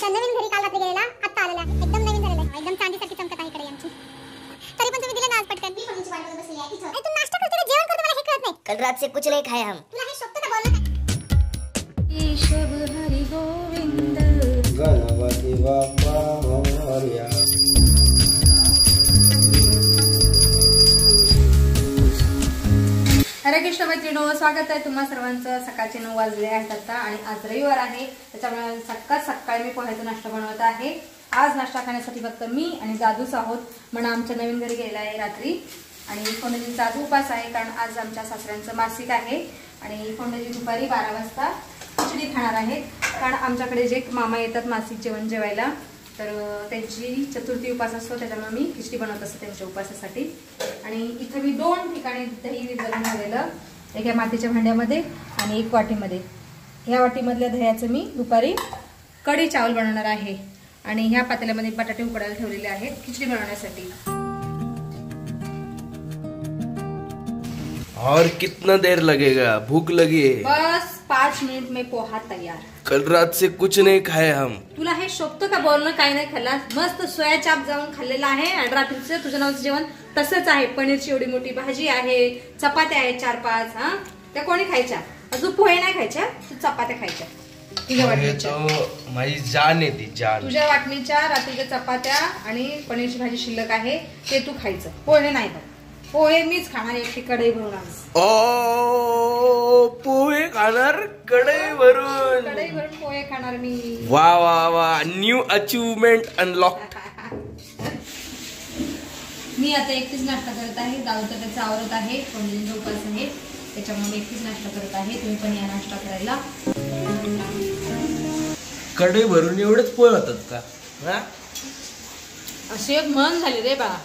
आमच्या नवीन घरी काल रात्री गेलेला आता आलेला एकदम नवीन झालेला आहे, एकदम चांदीसारखी चमकत आहे इकडे आमची। तरी पण तुम्ही दिलं ना आज पटकन। मी फर्निचर वाट बघत बसली आहे इथं। तू नाश्ता करते का जेवण करते मला हे कळत नाही। कल रात से कुछ नहीं खाए हम। तुला हे शब्द का बोलणं काय? ईशव हरी गोविंद गणपती बाप्पा मोरया। हरे कृष्ण मैत्रिणो, स्वागत आहे तुम्हा सर्वांचं। सकाळचे 9 वाजले आहेत आता आणि आज रविवार आहे, त्याच्यामुळे सकाळी मी पोह्याचा नाश्ता बनवत आहे। आज नाश्ता खाण्यासाठी फक्त मी आणि दादूच आहोत, म्हणून आमच्या नवीन घरी गेलेला आहे रात्री। आणि फोंडेजींचा आज उपास आहे, कारण आज आमच्या सासऱ्यांचं मासिक आहे आणि फोंडेजी दुपारी 12 वाजता खिचडी खाणार आहेत, कारण आमच्याकडे जे मामा येतात मासिक जेवण जेवायला, तर त्यांची चतुर्थी उपास असतो, त्याच्यामुळे मी खिचडी बनवत असते त्यांच्या उपासासाठी। आणि इथे मी 2 ठिकाणी दही विरघळून ठेवलेलं, एका मातीच्या भांड्यामध्ये आणि एक वाटीमध्ये। ह्या वाटीमधल्या दह्याचं मी दुपारी कढी चावल बनवणार आहे आणि ह्या पातेल्यामध्ये बटाटे उकडायला ठेवलेले आहेत खिचडी बनवण्यासाठी। और कितना देर लगेगा? भूख लगी है। बस 5 मिनिट में पोहा तयार। कल रात से कुछ नहीं खाए हम। तुला हे शोभतं का बोलणं? काही नाही खाल्ला, मस्त सोया चाप जाऊन खाल्लेला आहे आणि रात्रीचं तुझ्या नावाचं जेवण तसंच आहे। पनीरची एवढी मोठी भाजी आहे, चपात्या आहेत 4-5, हा त्या कोणी खायच्या? अजून पोहे नाही खायच्या, तू चपात्या खायच्या तुझ्या वाटणीच्या। तो माझी जान आहे ती जान। तुझ्या वाटणीच्या रात्रीच्या चपात्या आणि पनीरची भाजी शिल्लक आहे, ते तू खायचं, पोहे नाही बघ। पोहे मीच खाणार, एकटी कढई भरून आज। ओ पोहे खाणार कढई भरून? कढई भरून पोहे खाणार मी। वा वा वा, न्यू अचीवमेंट अनलॉक। मी आता एकटीच नाश्ता करत आहे, दादू तर त्याचा आवरत आहे, फोंडेजींचा उपास आहे, त्याच्यामुळे मी एकटीच नाश्ता करत आहे। तुम्ही पण या नाश्ता करायला। कढई भरून एवढेच पोहे होतात का? अशी एक मन झाली रे बाळा,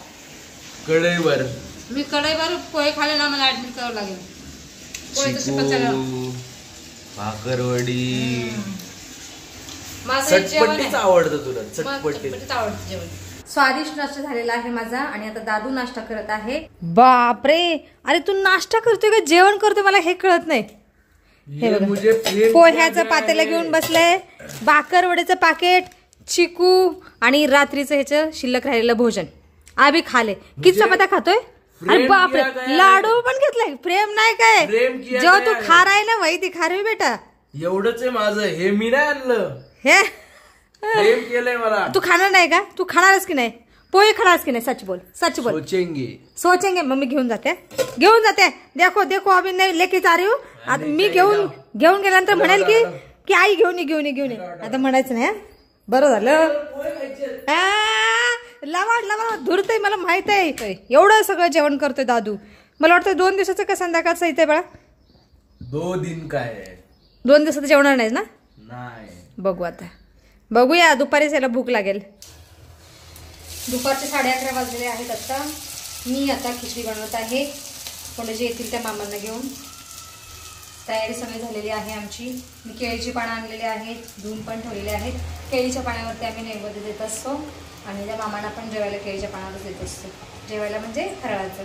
कढई भर मी कढईवर पोहे खाले ना मला ऍडमिट करावं लागेल। पोहे तसे पचायला भाकरवडी माझं जेवण चटपटीच आवडतं तुला? चटपटीच आवडतं जेवण। स्वादिष्ट नाश्ता झालेला आहे माझा आणि आता दादू नाश्ता करत आहे। बापरे, अरे तू नाश्ता करतोय का जेवण करतोय मला हे कळत नाही। हे बघा, पोह्याचं पातेलं घेऊन बसलंय, भाकरवडीचं पाकेट, चिकू आणि रात्रीचं ह्याचं शिल्लक राहिलेलं भोजन आम्ही खाले। किती चपात्या खातोय? अरे बापरे, लाडू पण घेतलाय। प्रेम नाही काय? जेव्हा तू खा राय ना वही ती खा रे बेटा। एवढंच आहे माझं, हे मी नाही आणलं, हे प्रेम केलंय मला। तू खाणार नाही का? तू खाणारच की नाही? पोहे खाणारच की नाही? सच बोल, सच बोल। सोचेंगे मम्मी घेऊन जाते देखो देखो अभी नाही लेके जा रही हूँ। आता मी घेऊन गेल्यानंतर म्हणाल की आई घेऊन ये आता म्हणायचं नाही। बरं झालं, लावा धुरतय, मला माहित आहे एवढं सगळं जेवण करतोय दादू। मला वाटतं 2 दिवसाचं का संध्याकाळचं इथे बाळा? 2 दिन काय? 2 दिवसाचं जेवणार नाहीस ना? नाही, बघू आता, बघूया दुपारीच याला भूक लागेल। दुपारचे 11:30 वाजलेले आहेत आता। मी आता खिचडी बनवत आहे, कोणी जे येतील त्या मामांना घेऊन। तयारी सगळी झालेली आहे आमची। मी केळीची पानं आणलेली आहेत, धुवून पण ठेवलेले आहेत। केळीच्या पाण्यावरती आम्ही नैवेद्य देत असतो आणि त्या मामांना पण जेवायला केळीच्या पानावरच देत असतो, जेवायला म्हणजे फराळाचं।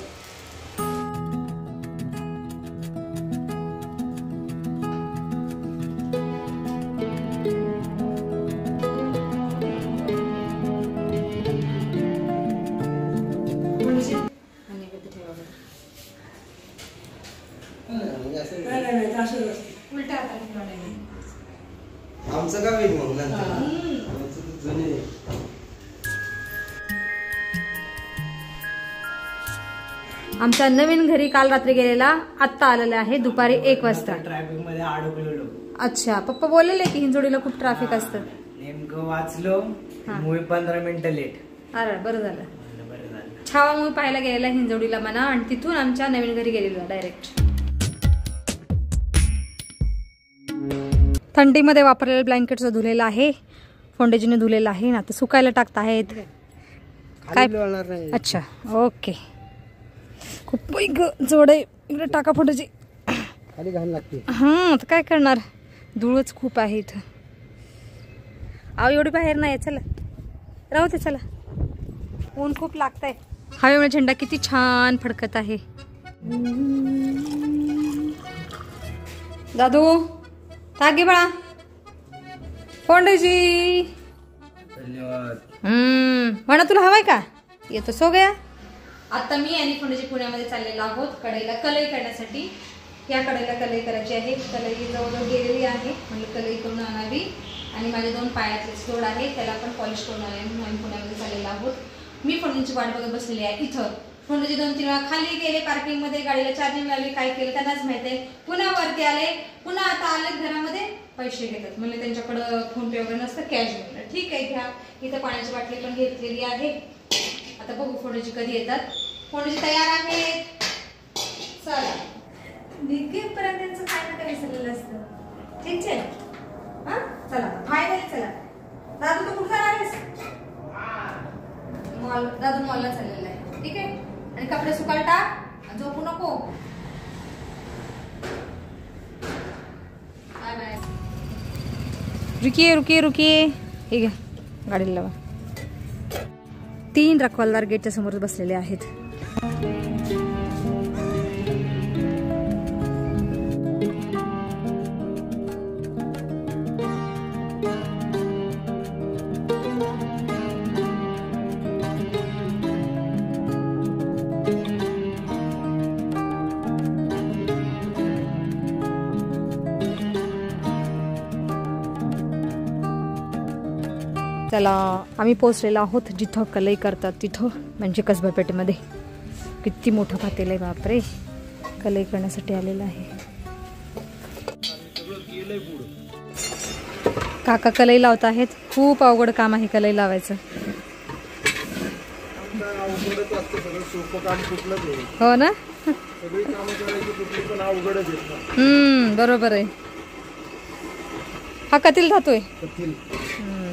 उलटा आमचं काय होईल मग नंतर? आमच्या नवीन घरी काल रात्री गेलेला आत्ता आलेला आहे दुपारी 1 वाजता। ट्रॅफिक मध्ये अडकलेलो। अच्छा, पप्पा बोललेले की हिंजोडीला खूप ट्रॅफिक असतं। नेमकं वाचलो, मूवी 15 मिनिटं लेट। अरे बरं झालं, छावा मूवी पाहायला गेलेला हिंजोडीला म्हणा, आणि तिथून आमच्या नवीन घरी गेलेला डायरेक्ट। थंडीमध्ये वापरलेलं ब्लँकेटचं धुलेलं आहे, फोंडेजीने धुलेलं आहे ना, आता सुकायला टाकत आहेत काय? अच्छा, ओके। खूप जोड आहे इकडे, टाका फोंडेजी, खाली घाण लागते। आता काय करणार, धूळच खूप आहे इथं। अहो एवढी बाहेर नाही, चला राहू दे, चला, ऊन खूप लागतंय। हवेमुळे झेंडा किती छान फडकत आहे। दादू तागे बाळा, फोंडेजी धन्यवाद. म्हणा तुला हवाय का? येतो सो गया. आता मी आणि फोंडेजी पुण्यामध्ये चाललेलो आहोत कढईला कलई करण्यासाठी. या कढईला कलई करायची आहे. कलई जवळजवळ गेलेली आहे, म्हणजे कलई करून आणावी. आणि माझे 2 पायातले स्टोड आहे, त्याला पण पॉलिश करून आणावे म्हणून आम्ही पुण्यामध्ये चाललेलो आहोत. मी फोंडेची वाट बघत बसलेली आहे इथं. फोंडेजी 2-3 वेळा खाली गेले पार्किंगमध्ये, गाडीला चार्जिंग लावली, काय केलं त्यांनाच माहिती आहे. पुन्हा वरती आले, पुन्हा आता आले घरामध्ये. पैसे घेतात म्हणजे त्यांच्याकडं फोन पे वगैरे नसतं, कॅश घेतलं. ठीक आहे घ्या. इथं पाण्याची बाटली पण घेतलेली आहे. आता बघू फोंडेजी कधी येतात. फोंडेजी तयार आहेत. चला निघेपर्यंत त्यांचं काय ना काय विसरलेलं असतं. ठीक आहे हा, चला फायनल. चला दादू तू कुठं जाणार आहेस? मॉल. दादू मॉलला चाललेला आहे. ठीक आहे. आणि कपडे सुकायला टाक, झोपू नको. Bye bye. रुकिये रुकिये रुकिये. ठीक आहे, गाडीला लावा. 3 रखवालदार गेटच्या समोर बसलेले आहेत. त्याला आम्ही पोहोचलेलो आहोत जिथं कलई करतात तिथं, म्हणजे कसबा पेठेमध्ये. किती मोठं पातेल आहे बापरे, कलई करण्यासाठी आलेलं आहे. काका कलई लावत आहेत. खूप अवघड काम आहे कलई लावायचं. हो ना. बरोबर आहे. हा कतील धातू आहे.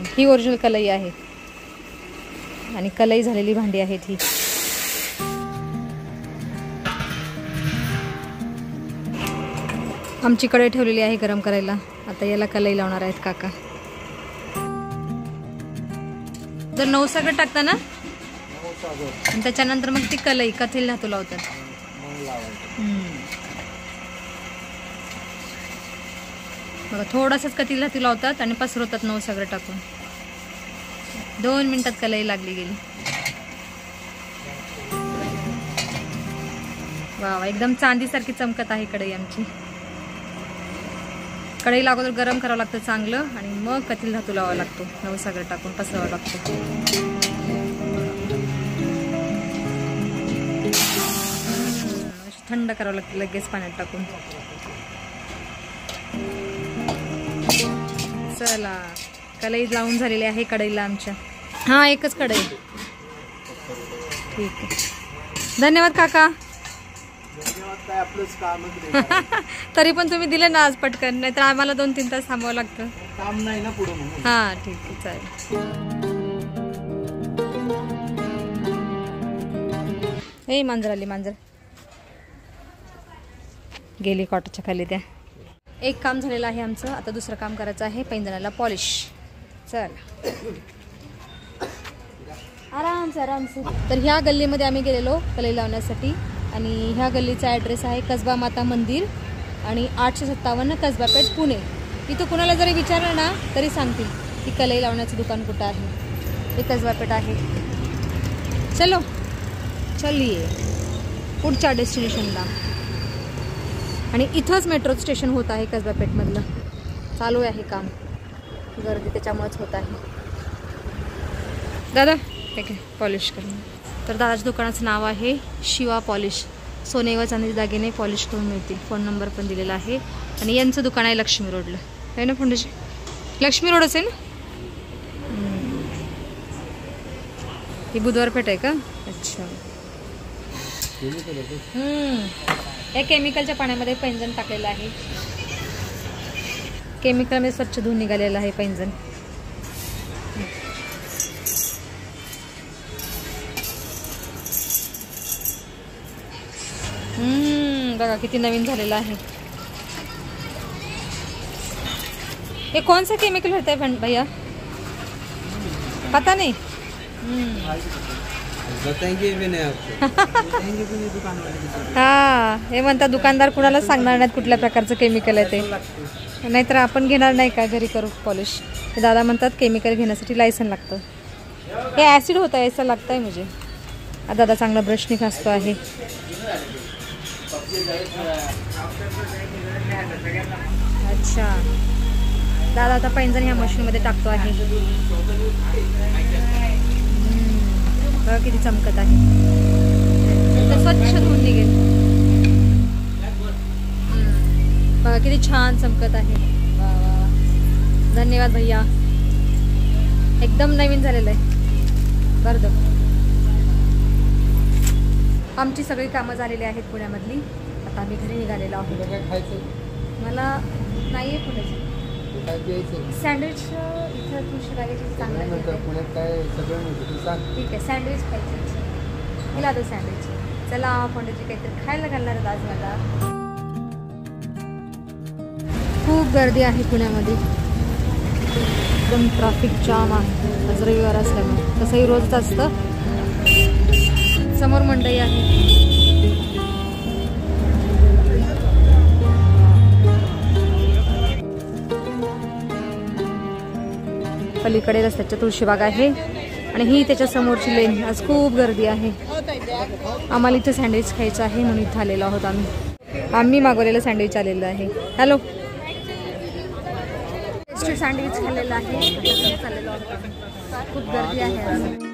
ही ओरिजिनल कलई आहे आणि कलई झालेली भांडी आहेत ही. आमची कढई ठेवलेली आहे गरम करायला. आता याला कलई लावणार आहेत काका. जर 9 सगळं टाकता ना, आणि त्याच्यानंतर मग ती कलई कथील धातू लावतात. बघा थोडासाच कथील धातू लावतात आणि पसरवतात 9 सगळं टाकून. 2 मिनिटात कलई लागली गेली. वा, एकदम चांदीसारखी चमकत आहे कढई आमची. कढईला अगोदर गरम करावं लागतं चांगलं आणि मग कथील धातू लावावा लागतो. 9 सगळं टाकून पसरवावं लागतं. थंड करावं लागतं लगेच पाण्यात टाकून. चला कढई लावून झालेली आहे कढईला आमच्या. हा, एकच कढई. ठीक आहे, धन्यवाद काका. तरी पण तुम्ही दिले ना आज पटकन, नाहीतर आम्हाला 2-3 तास थांबावं लागतं. काम नाही ना पुढे. हा ठीक आहे, चालेल. हे मांजर आली, मांजर गेली कॉटच्या खाली. त्या एक काम झालेलं आहे आमचं. आता दुसरं काम करायचं आहे, पैंजणाला पॉलिश. चल आरामसे आरामसे. तर ह्या गल्लीमध्ये आम्ही गेलेलो कलई लावण्यासाठी आणि ह्या गल्लीचा ॲड्रेस आहे कसबा माता मंदिर आणि 857 कसबा पेठ पुणे. इथं कुणाला जरी विचारलं ना तरी सांगतील की कलई लावण्याचं दुकान कुठं आहे. हे कसबा पेठ आहे. चलो चलिये पुढच्या डेस्टिनेशनला. आणि इथंच मेट्रो स्टेशन होत आहे कसबा पेठमधलं. चालू आहे काम, गर्दी त्याच्यामुळेच होत आहे. दादा ठीक आहे, पॉलिश करून. तर दादाच्या दुकानाचं नाव आहे शिवा पॉलिश. सोने व चांदी दागिने पॉलिश करून मिळतील. फोन नंबर पण दिलेला आहे. आणि यांचं दुकान आहे लक्ष्मी रोडला, आहे ना फोंडेजी? लक्ष्मी रोडच आहे ना. ही बुधवार पेठ आहे का? अच्छा. या केमिकलच्या पाण्यामध्ये पैंजण टाकलेलं आहे. केमिकलमध्ये स्वच्छ धुवून निघालेलं आहे पैंजण. बघा किती नवीन झालेलं आहे. ये कौन सा केमिकल होता है भैया, पता नहीं? बताएंगे भी नहीं आपको. हा, हे म्हणतात दुकानदार कुणाला सांगणार नाहीत कुठल्या प्रकारचं केमिकल आहे ते, नाहीतर आपण घेणार नाही का घरी करू पॉलिश. दादा म्हणतात केमिकल घेण्यासाठी लायसन लागतं. हे ऍसिड होता है ऐसा लगता है मुझे. दादा चांगला ब्रशने घासतो आहे. अच्छा, दादा आता पैंजण ह्या मशीनमध्ये टाकतो आहे. बघा किती चमकत आहे. तर स्वच्छ धुवून निघेल. बघा किती छान चमकत आहे. वा वा, धन्यवाद भैया. एकदम नवीन झालेलं आहे. गर्द. आमची सगळी कामं झालेली आहेत पुण्यामधली. आता आम्ही घरी निघालेलो आहोत. मला नाही आहे पुण्याची सँडविच. इथं तुळशी बागेची चांगलं ठीक आहे. सँडविच खायची. मला तो सँडविच. चला पुण्याची काहीतरी खायला घालणार आहेत आज मला. खूप गर्दी आहे पुण्यामध्ये. एकदम ट्रॅफिक जाम आहे आज रविवार असल्यामुळे. तसंही रोजच असतं. समोर मंडई आहे. पलीकडे रस्त्याच्या तुळशीबाग आहे आणि ही त्याच्या समोरची लेन. आज खूप गर्दी आहे. आम्हाला इथे सँडविच खायचं आहे म्हणून इथं आलेलो आहोत आम्ही मागवलेलं सँडविच आलेलं आहे. हॅलो, सँडविच खाल्लेलं आहे. खूप गर्दी आहे.